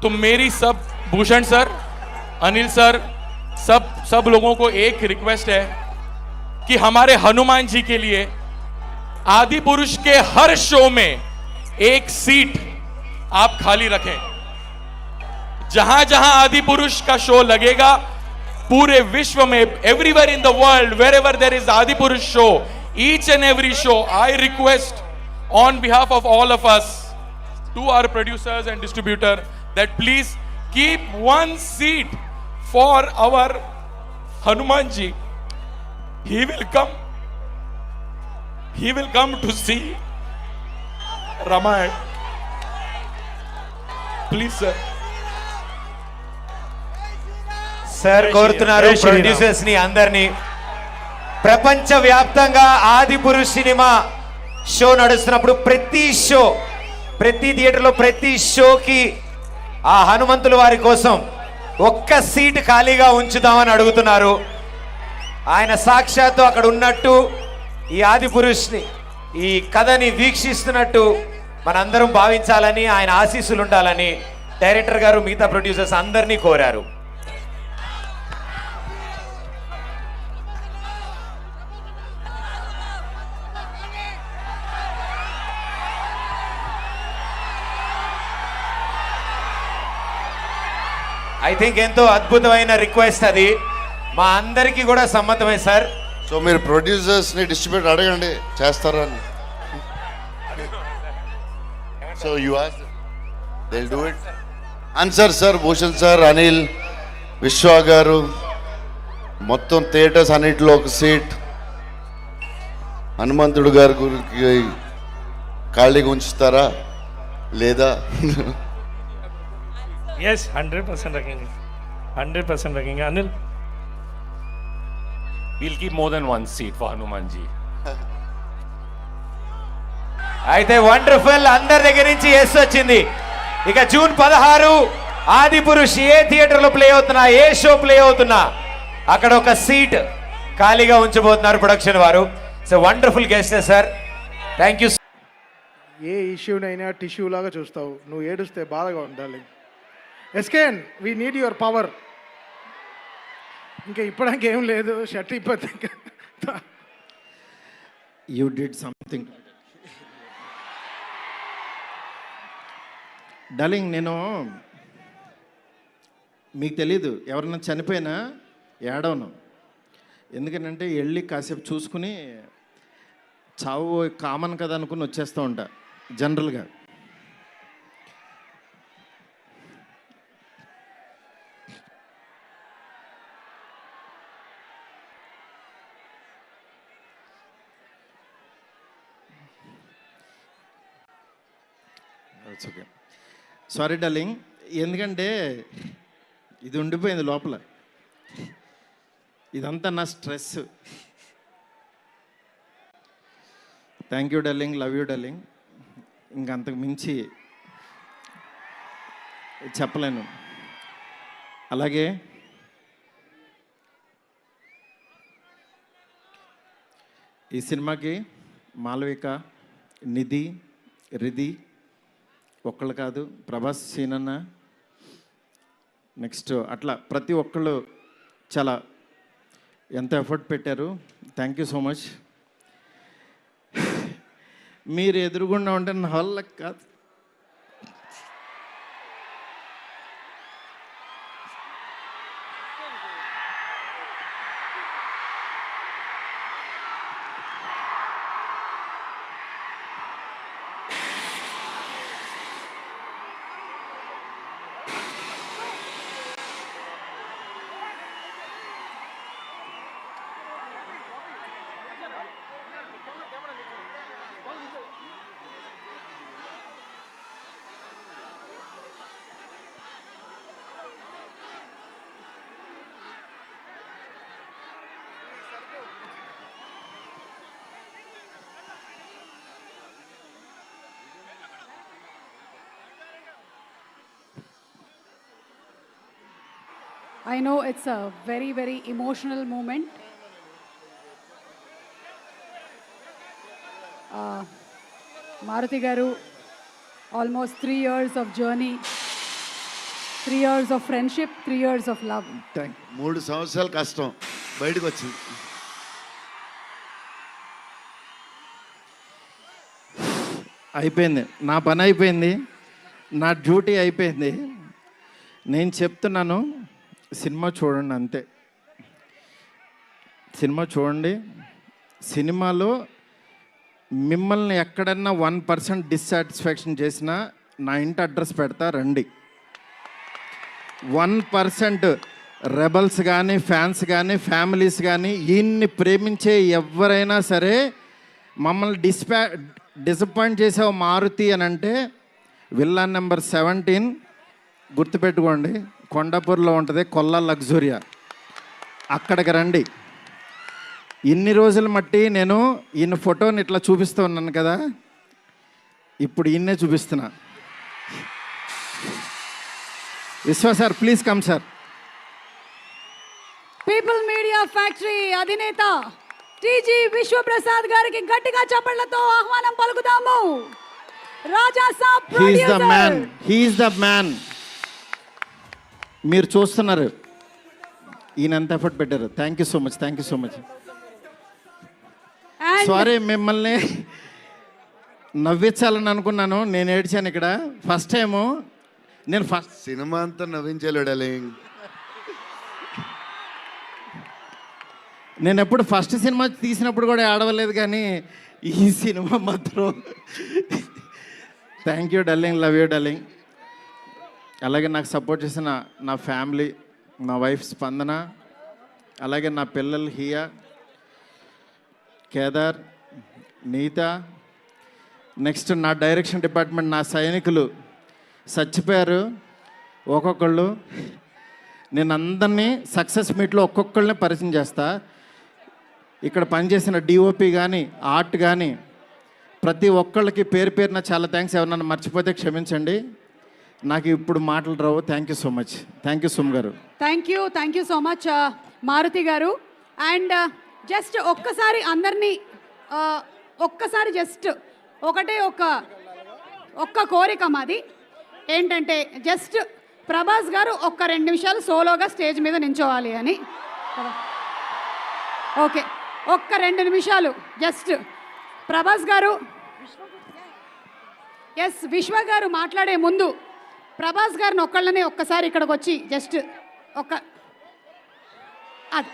तो मेरी सब भूषण सर, अनिल सर, सब लोगों को एक रिक्वेस्ट है कि हमारे हनुमान जी के लिए आदि पुरुष के हर शो में एक सीट आप खाली रखें। जहां जहां आदि पुरुष का शो लगेगा पूरे विश्व में, everywhere in the world, wherever there is Adipurush show, each and every show, I request on behalf of all of us to our producers and distributor that please keep one seat for our Hanumanji. He will come to see Ramayana. Please sir. Sir కోరుతున్నారు producers ని అందరినీ, ప్రపంచ వ్యాప్తంగా ఆది పురుష్ cinema show నడుస్తున్నప్పుడు ప్రతి థియేటర్లో ప్రతి షోకి ఆ హనుమంతుల వారి కోసం ఒక్క సీట్ ఖాళీగా ఉంచుదామని అడుగుతున్నారు. ఆయన సాక్షాత్తు అక్కడ ఉన్నట్టు ఈ ఆది పురుష్ని, ఈ కథని వీక్షిస్తున్నట్టు మనందరం భావించాలని, ఆయన ఆశీస్సులు ఉండాలని డైరెక్టర్ గారు మిగతా ప్రొడ్యూసర్స్ అందరినీ కోరారు. ఐ థింక్ ఎంతో అద్భుతమైన రిక్వెస్ట్ అది, మా అందరికీ కూడా సమ్మతమే సార్. సో మీరు ప్రొడ్యూసర్స్ ని డిస్ట్రిబ్యూటర్ అడగండి చేస్తారని. So you ask, they will do it. Answer sir, Bhushan sir, Anil, విశ్వ గారు, మొత్తం థియేటర్స్ అన్నిటిలో ఒక సీట్ హనుమంతుడు గారి గురికి ఖాళీగా ఉంచుతారా లేదా? Yes, 100% रखेंगे, 100% रखेंगे. Anil, we'll keep more than one seat for Hanuman ji. అయితే వండర్ఫుల్, అందరి దగ్గర నుంచి ఎస్ వచ్చింది. ఇక జూన్ 16 ఆది పురుష్ ఏ థియేటర్లో ప్లే అవుతున్నా, ఏ షో ప్లే అవుతున్నా అక్కడ ఒక సీట్ ఖాళీగా ఉంచబోతున్నారు ప్రొడక్షన్ వారు. So wonderful guest sir, thank you. ఏ ఇష్యూనైనా టిష్యూ లాగా చూస్తావు, నువ్వు ఏడుస్తే బాధగా ఉండాలి. ఎస్కేన్, వీ నీడ్ యువర్ పవర్. ఇంకా ఇప్పడానికి ఏం లేదు, షర్ట్ ఇప్పటి యూ డిడ్ సంథింగ్ డార్లింగ్. నేను మీకు తెలీదు, ఎవరన్నా చనిపోయినా ఏడవను. ఎందుకంటే వెళ్ళి కాసేపు చూసుకుని చావు కామన్ కదా అనుకుని వచ్చేస్తూ ఉంటా జనరల్గా. Okay, sorry darling. ఎందుకంటే ఇది ఉండిపోయింది లోపల, ఇదంతా నా stress. Thank you darling, love you darling. ఇంకంతకు మించి చెప్పలేను. అలాగే ఈ సినిమాకి మాలవిక, నిధి, రిధి ఒక్కళ్ళు కాదు, ప్రభాస్, సీనన్న, నెక్స్ట్ అట్లా ప్రతి ఒక్కళ్ళు చాలా ఎంత ఎఫర్ట్ పెట్టారు. Thank you so much. మీరు ఎదురుగుండా ఉంటే నా వల్ల కాదు. I know it's a very, very emotional moment. Maruti Garu, almost 3 years of journey. 3 years of friendship, 3 years of love. Thank 3 సంవత్సరాలు కష్టం బయటకు వచ్చింది. అయిపోయింది, నా పని అయిపోయింది, నా డ్యూటీ అయిపోయింది. నేను చెప్తున్నాను, సినిమా చూడండి అంతే. సినిమా చూడండి. సినిమాలో మిమ్మల్ని ఎక్కడన్నా 1% డిస్సాటిస్ఫాక్షన్ చేసినా నా ఇంటి అడ్రస్ పెడతా, రండి. 1% రెబల్స్ కానీ, ఫ్యాన్స్ కానీ, ఫ్యామిలీస్ కానీ, ఈయన్ని ప్రేమించే ఎవరైనా సరే మమ్మల్ని డిసప్పాయింట్ చేసే మారుతి అని అంటే విల్లా నెంబర్ 17 గుర్తుపెట్టుకోండి, కొండాపూర్లో ఉంటుంది, కొల్లా లగ్జూరియా. అక్కడికి రండి. ఇన్ని రోజులు మట్టి నేను ఈయన ఫోటోని ఇట్లా చూపిస్తూ ఉన్నాను కదా, ఇప్పుడు ఈయన్నే చూపిస్తున్నా. Vishwa sir, please come sir. People Media Factory అధినేత టీజీ విశ్వప్రసాద్ గారికి గట్టిగా చప్పట్లతో ఆహ్వానం పలుకుదాము. Raja Saab he's the man, producer. He's the man. మీరు చూస్తున్నారు ఈయన ఎంత ఎఫర్ట్ పెట్టారు. Thank you so much, thank you so much. And sorry, మిమ్మల్ని నవ్వించాలని అనుకున్నాను, నేను ఏడ్చాను ఇక్కడ. ఫస్ట్ టైము నేను సినిమా అంతా నవ్వించాడు డార్లింగ్. నేను ఎప్పుడు ఫస్ట్ సినిమా తీసినప్పుడు కూడా ఆడవలేదు, కానీ ఈ సినిమా మాత్రం thank you darling, love you darling. అలాగే నాకు సపోర్ట్ చేసిన నా ఫ్యామిలీ, నా వైఫ్ స్పందన, అలాగే నా పిల్లలు హియా, కేదార్, నీత, నెక్స్ట్ నా డైరెక్షన్ డిపార్ట్మెంట్, నా సైనికులు చచ్చిపోయారు ఒక్కొక్కళ్ళు. నేను అందరినీ సక్సెస్ మీట్లో ఒక్కొక్కళ్ళని పరిచయం చేస్తా. ఇక్కడ పనిచేసిన డిఓపి కానీ, ఆర్ట్ కానీ, ప్రతి ఒక్కళ్ళకి పేరు పేరున చాలా థ్యాంక్స్. ఎవరన్నా మర్చిపోతే క్షమించండి, నాకు ఇప్పుడు మాటలు రావు. Thank you so much. Thank you సుమ్ గారు. Thank you so much Maruthi గారు. అండ్ జస్ట్ ఒక్కసారి అందరినీ ఒక్కసారి జస్ట్ ఒకటే ఒక్క కోరిక మాది ఏంటంటే, జస్ట్ ప్రభాస్ గారు ఒక్క 2 నిమిషాలు సోలోగా స్టేజ్ మీద నించోవాలి అని. ఓకే, ఒక్క 2 నిమిషాలు జస్ట్ ప్రభాస్ గారు. ఎస్, విశ్వ గారు మాట్లాడే ముందు ప్రభాస్ గారిని ఒక్కళ్ళనే ఒక్కసారి ఇక్కడికి వచ్చి జస్ట్ అది